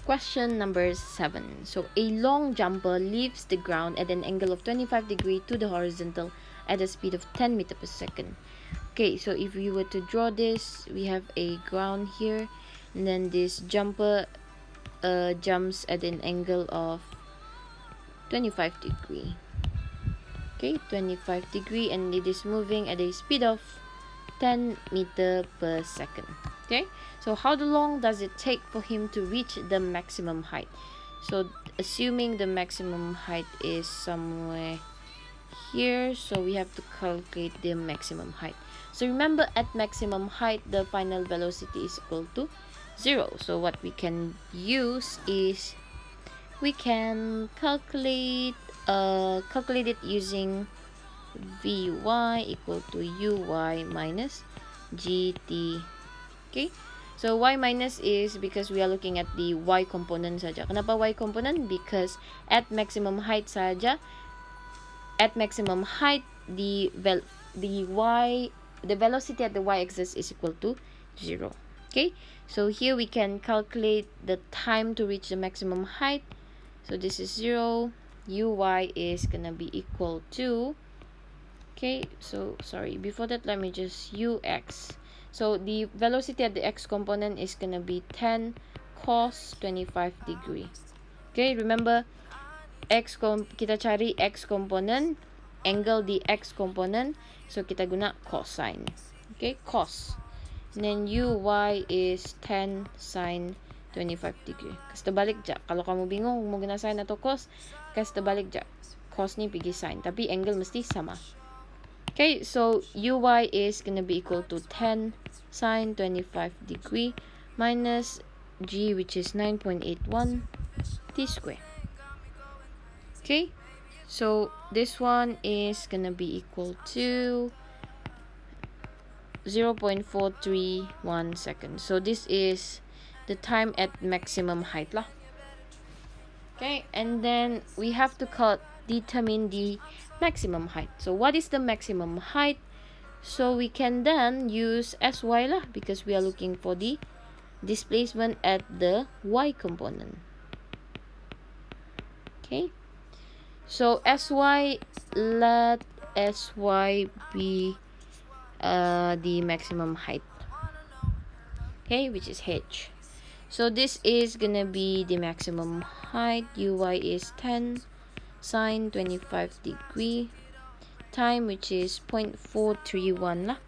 Question number 7. So a long jumper leaves the ground at an angle of 25 degrees to the horizontal at a speed of 10 meters per second. Okay, so if we were to draw this, we have a ground here, and then this jumper jumps at an angle of 25 degree. Okay, 25 degree, and it is moving at a speed of 10 meters per second. Okay, so how long does it take for him to reach the maximum height? So assuming the maximum height is somewhere here, so we have to calculate the maximum height. So remember, at maximum height, the final velocity is equal to 0. So what we can use is we can calculate it using Vy equal to Uy minus Gt. Okay, so y minus is because we are looking at the y component saja. Kenapa y component? Because at maximum height saja, at maximum height, the velocity at the y-axis is equal to 0. Okay, so here we can calculate the time to reach the maximum height. So this is 0. Uy is gonna be equal to, okay, so sorry, before that let me just ux. So the velocity at the x component is gonna be 10 cos 25 degree. Okay, remember kita cari x component, angle di x component, so kita guna cosine. Okay, cos. And then uy is 10 sine 25 degree. Kasi terbalik je. Kalau kamu bingung mau guna sine atau cos, kasi terbalik je. Cos ni pergi sine, tapi angle mesti sama. Okay, so uy is gonna be equal to 10 sine 25 degree minus g, which is 9.81 t square. Okay, so this one is gonna be equal to 0.431 seconds. So this is the time at maximum height lah. Okay, and then we have to determine the maximum height. So what is the maximum height? So we can then use Sy lah, because we are looking for the displacement at the y component. Okay, so Sy, let Sy be the maximum height, okay, which is h. So this is gonna be the maximum height. Uy is 10 sine 25 degree, time which is 0.431 lah,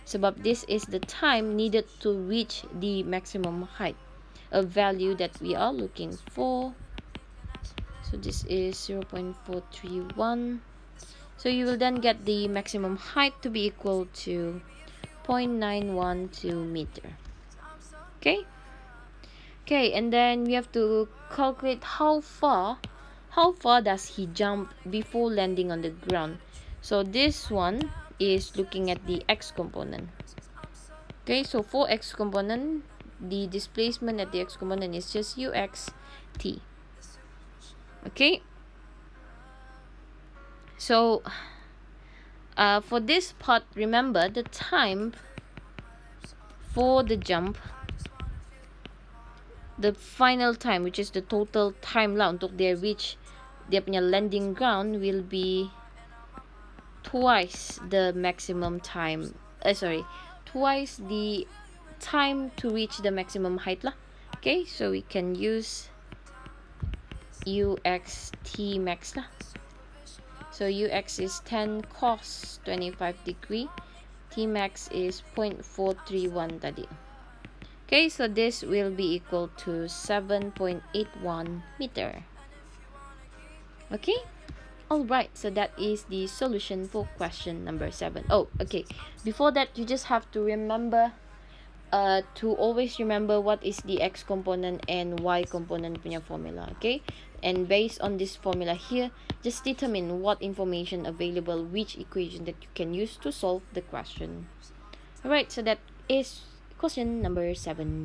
sebab this is the time needed to reach the maximum height, a value that we are looking for. So this is 0.431. So you will then get the maximum height to be equal to 0.912 meter. Okay, and then we have to calculate how far does he jump before landing on the ground. So this one is looking at the x component. Okay, so for x component, the displacement at the x component is just uxt. Okay, so for this part, remember the time for the jump, the final time, which is the total time lah untuk dia reach dia punya landing ground, will be twice the maximum time, twice the time to reach the maximum height lah. Okay, so we can use uxt max lah. So ux is 10 cos 25 degree, t max is 0.431 tadi. Okay, so this will be equal to 7.81 meter. Okay, alright, so that is the solution for question number 7. Oh, okay, before that, you just have to remember to always remember what is the x component and y component punya formula. Okay, and based on this formula here, just determine what information available, which equation that you can use to solve the question. Alright, so that is question number 7.